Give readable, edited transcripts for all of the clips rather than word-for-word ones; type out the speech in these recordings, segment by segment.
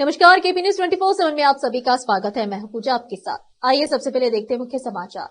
नमस्कार, KP news 24/7 में आप सभी का स्वागत है। मैं हूं पूजा आपके साथ। आइए सबसे पहले देखते हैं मुख्य समाचार।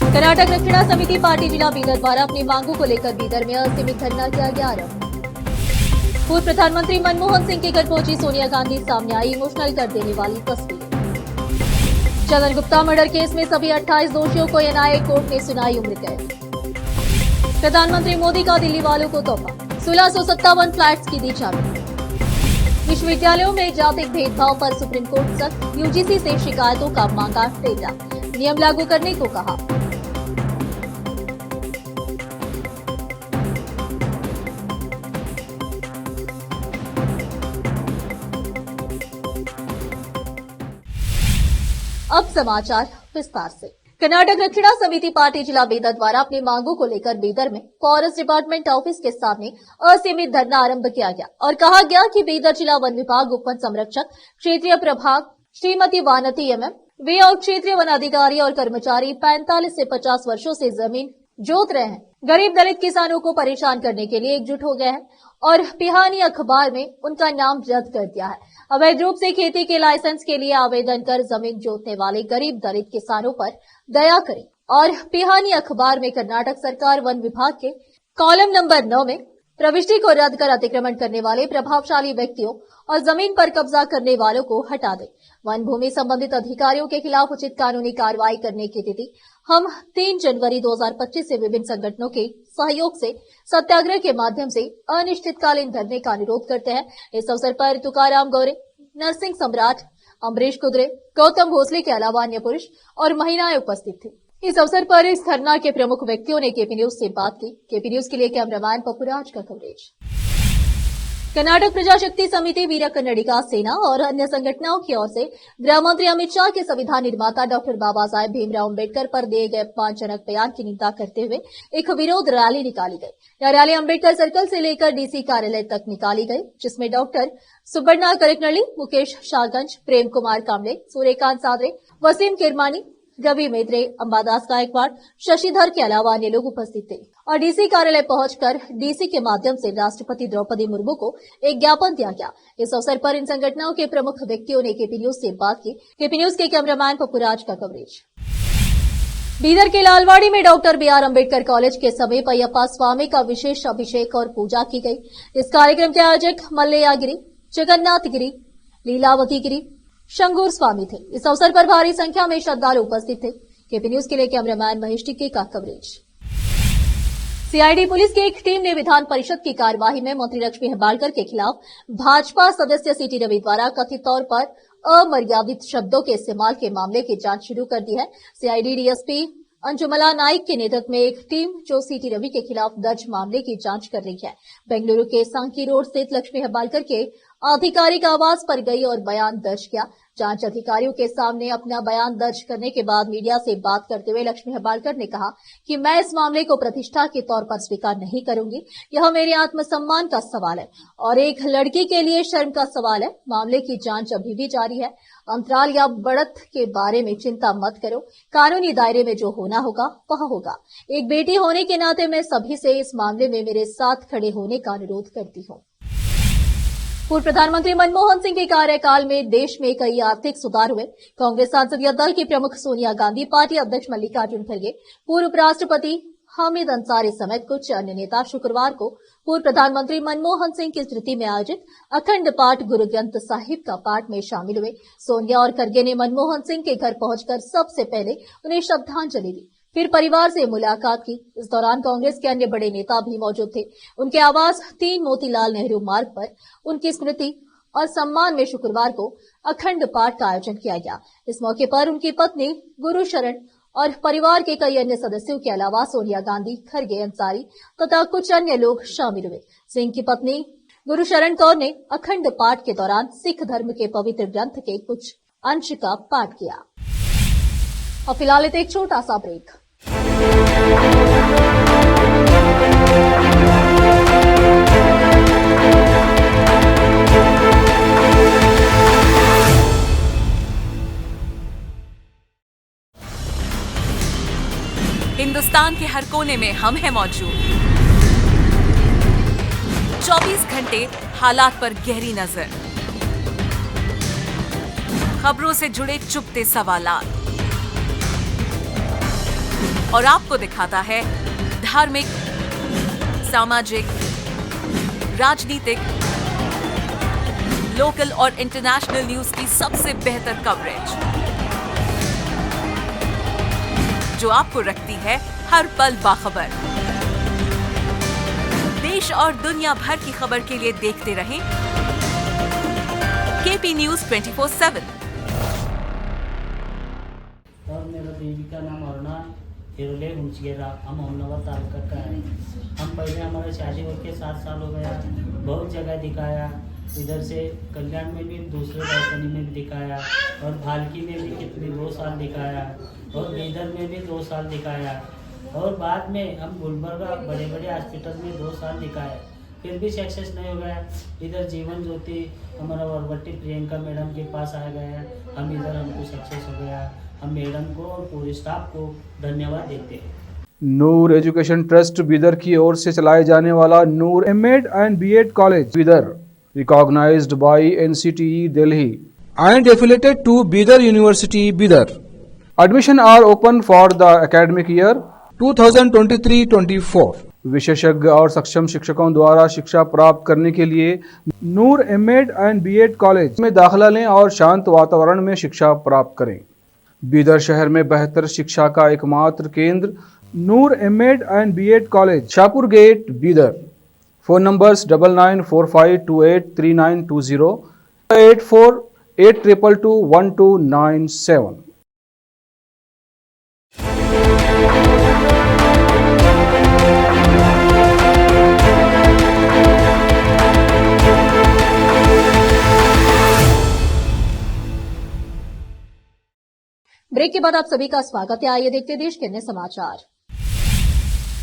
कर्नाटक रक्षणा समिति पार्टी जिला बीदर द्वारा अपनी मांगों को लेकर बीदर में असीमित धरना किया गया आरंभ। पूर्व प्रधानमंत्री मनमोहन सिंह के घर पहुंची सोनिया गांधी, सामने आई इमोशनल कर देने वाली तस्वीर। चंदन गुप्ता मर्डर केस में सभी 28 दोषियों को एनआईए कोर्ट ने सुनाई उम्र कैद। प्रधानमंत्री मोदी का दिल्ली वालों को तोहफा, 1657 फ्लैट्स की दी चाबी। विश्वविद्यालयों में जातिक भेदभाव पर सुप्रीम कोर्ट सख्त, यूजीसी से शिकायतों का मांगा डेटा, नियम लागू करने को कहा। अब समाचार विस्तार से। कर्नाटक रक्षणा समिति पार्टी जिला बीदर द्वारा अपनी मांगों को लेकर बीदर में फॉरेस्ट डिपार्टमेंट ऑफिस के सामने असीमित धरना आरंभ किया गया और कहा गया कि बीदर जिला वन विभाग उप वन संरक्षक क्षेत्रीय प्रभाग श्रीमती वानती एमएम वे और क्षेत्रीय वन अधिकारी और कर्मचारी 45 से 50 वर्षों से जमीन जोत रहे हैं। गरीब दलित किसानों को परेशान करने के लिए एकजुट हो गए हैं और पिहानी अखबार में उनका नाम रद्द कर दिया है। अवैध रूप से खेती के लाइसेंस के लिए आवेदन कर जमीन जोतने वाले गरीब दलित किसानों पर दया करें और पिहानी अखबार में कर्नाटक सरकार वन विभाग के कॉलम नंबर 9 में प्रविष्टि को रद्द कर अतिक्रमण करने वाले प्रभावशाली व्यक्तियों और जमीन पर कब्जा करने वालों को हटा दें। वन भूमि संबंधित अधिकारियों के खिलाफ उचित कानूनी कार्रवाई करने की तिथि हम 3 जनवरी 2025 से विभिन्न संगठनों के सहयोग से सत्याग्रह के माध्यम से अनिश्चितकालीन धरने का अनुरोध करते हैं। इस अवसर पर तुकाराम गौरे, नरसिंह सम्राट, अमरीश कुद्रे, गौतम भोसले के अलावा अन्य पुरुष और महिलाएं उपस्थित थी। इस अवसर पर इस धरना के प्रमुख व्यक्तियों ने केपी न्यूज से बात की। केपी न्यूज के लिए कैमरामैन पप्पूराज का कवरेज। कर्नाटक प्रजाशक्ति समिति, वीर कन्नडिगा सेना और अन्य संगठनों की ओर से गृह मंत्री अमित शाह के संविधान निर्माता डॉक्टर बाबा साहेब भीमराव अम्बेडकर पर दिए गए अपमानजनक बयान की निंदा करते हुए एक विरोध रैली निकाली गई। यह रैली अम्बेडकर सर्कल से लेकर डीसी कार्यालय तक निकाली गई, जिसमें डॉक्टर सुब्बण्णा करिकनल्ली, मुकेश शाहगंज, प्रेम कुमार कांबले, सूर्यकांत सादरे, वसीम किरमानी, रवि मेत्रे, अंबादास गायकवाड़, शशिधर के अलावा अन्य लोग उपस्थित थे और डीसी कार्यालय पहुंचकर डीसी के माध्यम से राष्ट्रपति द्रौपदी मुर्मू को एक ज्ञापन दिया गया। इस अवसर पर इन संगठनों के प्रमुख व्यक्तियों ने केपी न्यूज से बात की। केपी न्यूज के कैमरामैन पप्पूराज का कवरेज। बीदर के लालवाड़ी में डॉक्टर बीआर अम्बेडकर कॉलेज के समीप अयप्पा स्वामी का विशेष अभिषेक और पूजा की गई। इस कार्यक्रम के आयोजक मल्लैया गिरी, जगन्नाथ गिरी, लीलावती गिरी, शंगूर स्वामी थे। इस अवसर पर भारी संख्या में श्रद्धालु उपस्थित थे। केपी न्यूज के लिए कैमरामैन महेश टिक्के का कवरेज। सीआईडी पुलिस की एक टीम ने विधान परिषद की कार्यवाही में मंत्री लक्ष्मी हेब्बाळकर के खिलाफ भाजपा सदस्य सीटी रवि द्वारा कथित तौर पर अमर्यादित शब्दों के इस्तेमाल के मामले की जांच शुरू कर दी है। सीआईडी डीएसपी अंजुमला नाइक के नेतृत्व में एक टीम जो सीटी रवि के खिलाफ दर्ज मामले की जांच कर रही है, बेंगलुरु के सांकी रोड स्थित लक्ष्मी हेब्बाळकर के आधिकारिक आवास पर गई और बयान दर्ज किया। जांच अधिकारियों के सामने अपना बयान दर्ज करने के बाद मीडिया से बात करते हुए लक्ष्मी हेब्बाळकर ने कहा कि मैं इस मामले को प्रतिष्ठा के तौर पर स्वीकार नहीं करूंगी। यह मेरे आत्मसम्मान का सवाल है और एक लड़की के लिए शर्म का सवाल है। मामले की जांच अभी भी जारी है। अंतराल या बढ़त के बारे में चिंता मत करो। कानूनी दायरे में जो होना होगा वह होगा। एक बेटी होने के नाते मैं सभी से इस मामले में मेरे साथ खड़े होने का अनुरोध करती हूँ। पूर्व प्रधानमंत्री मनमोहन सिंह के कार्यकाल में देश में कई आर्थिक सुधार हुए। कांग्रेस संसदीय दल की प्रमुख सोनिया गांधी, पार्टी अध्यक्ष मल्लिकार्जुन खड़गे, पूर्व उपराष्ट्रपति हामिद अंसारी समेत कुछ अन्य नेता शुक्रवार को पूर्व प्रधानमंत्री मनमोहन सिंह की स्मृति में आयोजित अखंड पाठ गुरु ग्रंथ साहिब का पाठ में शामिल हुए। सोनिया और खड़गे ने मनमोहन सिंह के घर पहुंचकर सबसे पहले उन्हें श्रद्धांजलि दी, फिर परिवार से मुलाकात की। इस दौरान कांग्रेस के अन्य बड़े नेता भी मौजूद थे। उनके आवास 3 मोतीलाल नेहरू मार्ग पर उनकी स्मृति और सम्मान में शुक्रवार को अखंड पाठ का आयोजन किया गया। इस मौके पर उनकी पत्नी गुरुशरण और परिवार के कई अन्य सदस्यों के अलावा सोनिया गांधी, खड़गे, अंसारी तथा कुछ अन्य लोग शामिल हुए। सिंह की पत्नी गुरुशरण कौर ने अखंड पाठ के दौरान सिख धर्म के पवित्र ग्रंथ के कुछ अंश का पाठ किया। और फिलहाल एक छोटा सा ब्रेक। हिंदुस्तान के हर कोने में हम हैं मौजूद। 24 घंटे हालात पर गहरी नजर, खबरों से जुड़े चुपते सवालात और आपको दिखाता है धार्मिक, सामाजिक, राजनीतिक, लोकल और इंटरनेशनल न्यूज की सबसे बेहतर कवरेज जो आपको रखती है हर पल बाखबर। देश और दुनिया भर की खबर के लिए देखते रहें केपी न्यूज 24/7। और मेरा देवी का नाम अरुणा हिरोले हुंचगेरा, हम अहमदाबाद तालुका का है। हम पहले हमारा शादी होकर 7 साल हो गया, बहुत जगह दिखाया, इधर से कल्याण में भी, दूसरे राजधानी में भी दिखाया, और भालकी में भी कितने 2 साल दिखाया, और बीदर में भी 2 साल दिखाया, और बाद में हम गुलबर्गा बड़े बड़े हॉस्पिटल में 2 साल दिखाया, फिर भी सक्सेस नहीं हो गया। इधर जीवन ज्योति हमारा वरवट्टी प्रियंका मैडम के पास आ गया, हम इधर हमको सक्सेस हो गया। हम मैडम को और पूरे स्टाफ को धन्यवाद देते हैं। नूर एजुकेशन ट्रस्ट बीदर की ओर से चलाए जाने वाला Noor MEd and BEd college Bidar, recognized by NCTE Delhi and affiliated to Bidar University, Bidar. Admission are open for the academic year 2023-24. विशेषज्ञ और सक्षम शिक्षकों द्वारा शिक्षा प्राप्त करने के लिए नूर एमएड एंड बीएड कॉलेज में दाखिला लें और शांत वातावरण में शिक्षा प्राप्त करें। बीदर शहर में बेहतर शिक्षा का एकमात्र केंद्र Noor MEd and BEd college, Shahpur gate, Bidar. Phone numbers 9945283920, 8482221297। Break के बाद आप सभी का स्वागत है। आइए देखते देश के अन्य समाचार।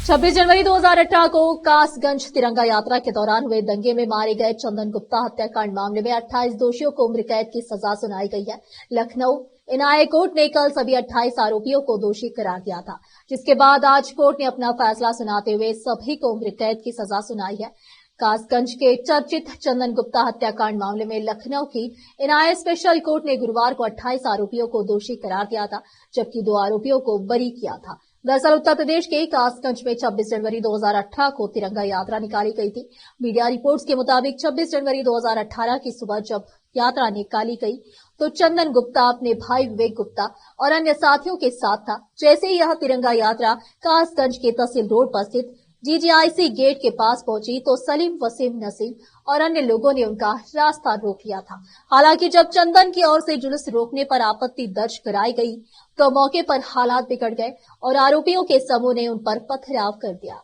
26 जनवरी 2018 को कासगंज तिरंगा यात्रा के दौरान हुए दंगे में मारे गए चंदन गुप्ता हत्याकांड मामले में 28 दोषियों को उम्र कैद की सजा सुनाई गई है। लखनऊ एनआईए कोर्ट ने कल सभी 28 आरोपियों को दोषी करार दिया था, जिसके बाद आज कोर्ट ने अपना फैसला सुनाते हुए सभी को उम्र कैद की सजा सुनाई है। कासगंज के चर्चित चंदन गुप्ता हत्याकांड मामले में लखनऊ की एनआईए स्पेशल कोर्ट ने गुरुवार को 28 आरोपियों को दोषी करार दिया था, जबकि 2 आरोपियों को बरी किया था। दरअसल उत्तर प्रदेश के कासगंज में 26 जनवरी 2018 को तिरंगा यात्रा निकाली गई थी। मीडिया रिपोर्ट्स के मुताबिक 26 जनवरी 2018 की सुबह जब यात्रा निकाली गई तो चंदन गुप्ता अपने भाई विवेक गुप्ता और अन्य साथियों के साथ था। जैसे ही यह तिरंगा यात्रा कासगंज के तहसील रोड पर स्थित जीजीआईसी गेट के पास पहुंची तो सलीम, वसीम, नसीम और अन्य लोगों ने उनका रास्ता रोक लिया था। हालांकि जब चंदन की ओर से जुलूस रोकने पर आपत्ति दर्ज कराई गई तो मौके पर हालात बिगड़ गए और आरोपियों के समूह ने उन पर पथराव कर दिया।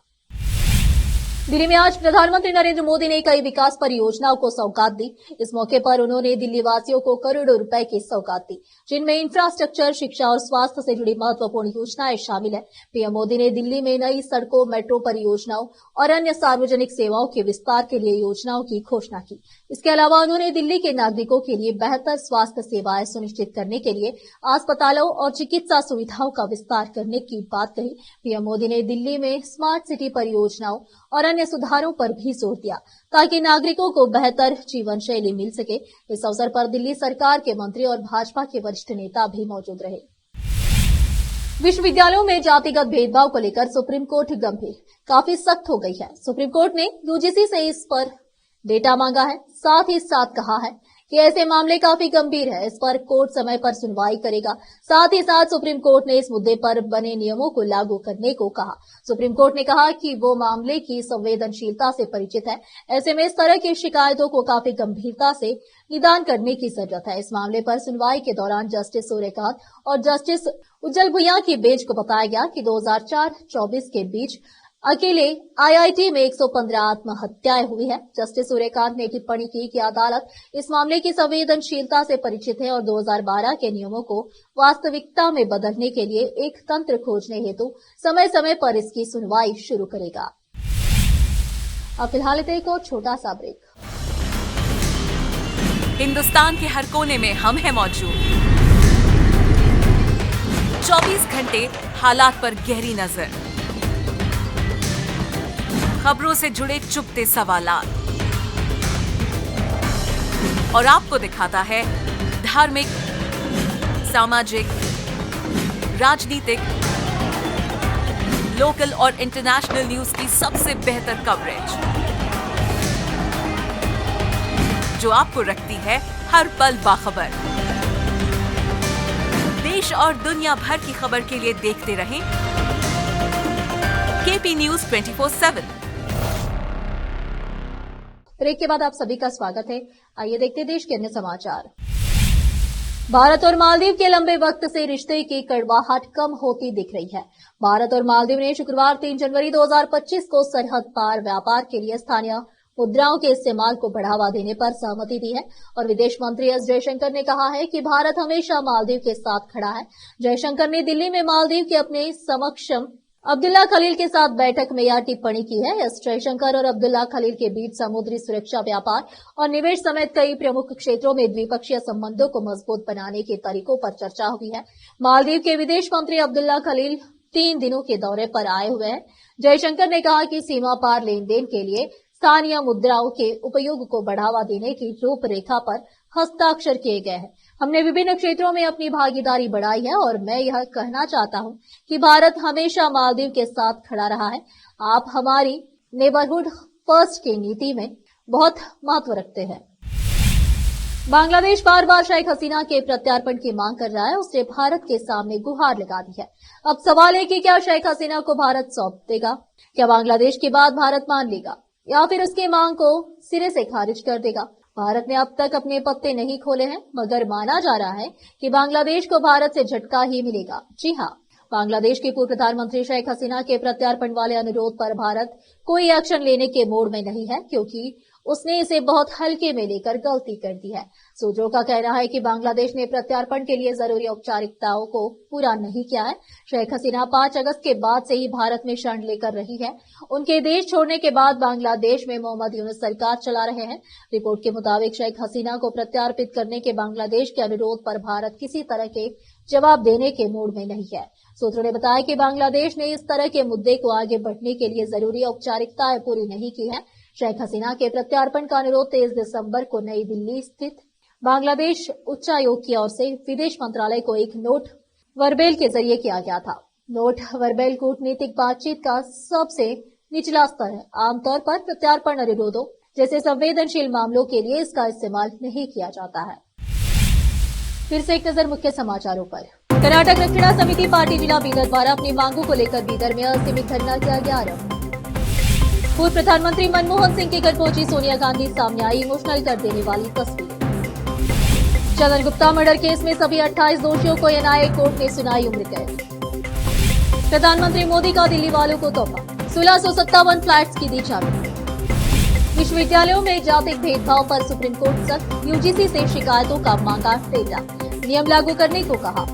दिल्ली में आज प्रधानमंत्री नरेंद्र मोदी ने कई विकास परियोजनाओं को सौगात दी। इस मौके पर उन्होंने दिल्ली वासियों को करोड़ों रुपए की सौगात दी, जिनमें इंफ्रास्ट्रक्चर, शिक्षा और स्वास्थ्य से जुड़ी महत्वपूर्ण योजनाएं शामिल है। पीएम मोदी ने दिल्ली में नई सड़कों, मेट्रो परियोजनाओं और अन्य सार्वजनिक सेवाओं के विस्तार के लिए योजनाओं की घोषणा की। इसके अलावा उन्होंने दिल्ली के नागरिकों के लिए बेहतर स्वास्थ्य सेवाएं सुनिश्चित करने के लिए अस्पतालों और चिकित्सा सुविधाओं का विस्तार करने की बात कही। पीएम मोदी ने दिल्ली में स्मार्ट सिटी परियोजनाओं और अन्य सुधारों पर भी जोर दिया ताकि नागरिकों को बेहतर जीवन शैली मिल सके। इस अवसर पर दिल्ली सरकार के मंत्री और भाजपा के वरिष्ठ नेता भी मौजूद रहे। विश्वविद्यालयों में जातिगत भेदभाव को लेकर सुप्रीम कोर्ट गंभीर, काफी सख्त हो गई है। सुप्रीम कोर्ट ने यूजीसी से इस पर डेटा मांगा है, साथ ही साथ कहा है कि ऐसे मामले काफी गंभीर है, इस पर कोर्ट समय पर सुनवाई करेगा। साथ ही साथ सुप्रीम कोर्ट ने इस मुद्दे पर बने नियमों को लागू करने को कहा। सुप्रीम कोर्ट ने कहा कि वो मामले की संवेदनशीलता से परिचित है, ऐसे में इस तरह की शिकायतों को काफी गंभीरता से निदान करने की जरूरत है। इस मामले पर सुनवाई के दौरान जस्टिस सूर्यकांत और जस्टिस उज्जवल भुइयां की बेंच को बताया गया कि 2004-24 के बीच अकेले आईआईटी में 115 आत्महत्याएं हुई है। जस्टिस सूर्यकांत ने टिप्पणी की कि अदालत इस मामले की संवेदनशीलता से परिचित है और 2012 के नियमों को वास्तविकता में बदलने के लिए एक तंत्र खोजने हेतु समय समय पर इसकी सुनवाई शुरू करेगा। अब फिलहाल एक और छोटा सा ब्रेक। हिंदुस्तान के हर कोने में हम हैं मौजूद। 24 घंटे हालात पर गहरी नजर, खबरों से जुड़े चुपते सवालात और आपको दिखाता है धार्मिक, सामाजिक, राजनीतिक, लोकल और इंटरनेशनल न्यूज की सबसे बेहतर कवरेज, जो आपको रखती है हर पल बाखबर। देश और दुनिया भर की खबर के लिए देखते रहें केपी न्यूज 24/7। ब्रेक के बाद आप सभी का स्वागत है। आइए देखते हैं देश के अन्य समाचार। भारत और मालदीव के लंबे वक्त से रिश्ते की कड़वाहट कम होती दिख रही है। भारत और मालदीव ने शुक्रवार 3 जनवरी 2025 को सरहद पार व्यापार के लिए स्थानीय मुद्राओं के इस्तेमाल को बढ़ावा देने पर सहमति दी है और विदेश मंत्री एस जयशंकर ने कहा है कि भारत हमेशा मालदीव के साथ खड़ा है। जयशंकर ने दिल्ली में मालदीव के अपने समकक्ष अब्दुल्ला खलील के साथ बैठक में यह टिप्पणी की है। एस जयशंकर और अब्दुल्ला खलील के बीच समुद्री सुरक्षा, व्यापार और निवेश समेत कई प्रमुख क्षेत्रों में द्विपक्षीय संबंधों को मजबूत बनाने के तरीकों पर चर्चा हुई है। मालदीव के विदेश मंत्री अब्दुल्ला खलील 3 दिनों के दौरे पर आए हुए हैं। जयशंकर ने कहा कि सीमा पार लेन देन के लिए स्थानीय मुद्राओं के उपयोग को बढ़ावा देने की रूपरेखा पर हस्ताक्षर किए गए हैं। हमने विभिन्न क्षेत्रों में अपनी भागीदारी बढ़ाई है और मैं यह कहना चाहता हूं कि भारत हमेशा मालदीव के साथ खड़ा रहा है। आप हमारी नेबरहुड फर्स्ट की नीति में बहुत महत्व रखते हैं। बांग्लादेश बार बार शेख हसीना के प्रत्यार्पण की मांग कर रहा है। उसने भारत के सामने गुहार लगा दी है। अब सवाल है कि क्या शेख हसीना को भारत सौंप देगा? क्या बांग्लादेश की बात भारत मान लेगा या फिर उसकी मांग को सिरे से खारिज कर देगा? भारत ने अब तक अपने पत्ते नहीं खोले हैं, मगर माना जा रहा है कि बांग्लादेश को भारत से झटका ही मिलेगा। जी हां, बांग्लादेश की पूर्व प्रधानमंत्री शेख हसीना के प्रत्यार्पण वाले अनुरोध पर भारत कोई एक्शन लेने के मोड में नहीं है, क्योंकि उसने इसे बहुत हल्के में लेकर गलती कर दी है। सूत्रों का कहना है कि बांग्लादेश ने प्रत्यार्पण के लिए जरूरी औपचारिकताओं को पूरा नहीं किया है। शेख हसीना 5 अगस्त के बाद से ही भारत में शरण लेकर रही है। उनके देश छोड़ने के बाद बांग्लादेश में मोहम्मद यूनुस सरकार चला रहे हैं। रिपोर्ट के मुताबिक शेख हसीना को प्रत्यार्पित करने के बांग्लादेश के अनुरोध पर भारत किसी तरह के जवाब देने के मूड में नहीं है। सूत्रों ने बताया कि बांग्लादेश ने इस तरह के मुद्दे को आगे बढ़ने के लिए जरूरी औपचारिकताएं पूरी नहीं की है। शेख हसीना के प्रत्यार्पण का अनुरोध 23 दिसंबर को नई दिल्ली स्थित बांग्लादेश उच्चायोग की ओर से विदेश मंत्रालय को एक नोट वर्बेल के जरिए किया गया था। नोट वर्बेल कूटनीतिक बातचीत का सबसे निचला स्तर है। आमतौर पर प्रत्यार्पण अनुरोधों जैसे संवेदनशील मामलों के लिए इसका इस्तेमाल नहीं किया जाता है। फिर से एक नजर मुख्य समाचारों पर। कर्नाटक रक्षणा समिति पार्टी जिला बीदर द्वारा अपनी मांगों को लेकर बीदर में असीमित धरना किया गया आरंभ। पूर्व प्रधानमंत्री मनमोहन सिंह के घर पहुंची सोनिया गांधी, सामने आई इमोशनल कर देने वाली तस्वीर। चंदन गुप्ता मर्डर केस में सभी 28 दोषियों को एनआईए कोर्ट ने सुनाई उम्र कैद। प्रधानमंत्री मोदी का दिल्ली वालों को तोहफा, 1657 फ्लैट्स की दी चाबी। विश्वविद्यालयों में जातिक भेदभाव पर सुप्रीम कोर्ट सख्त, यूजीसी से शिकायतों का मांगा डेटा, नियम लागू करने को कहा।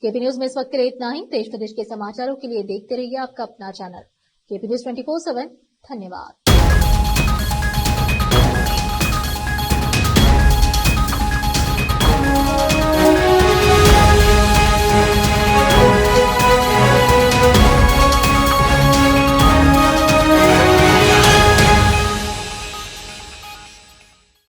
केपी न्यूज में इस वक्त के लिए इतना ही। देश प्रदेश के समाचारों के लिए देखते रहिए आपका अपना चैनल केपी न्यूज 24/7। धन्यवाद।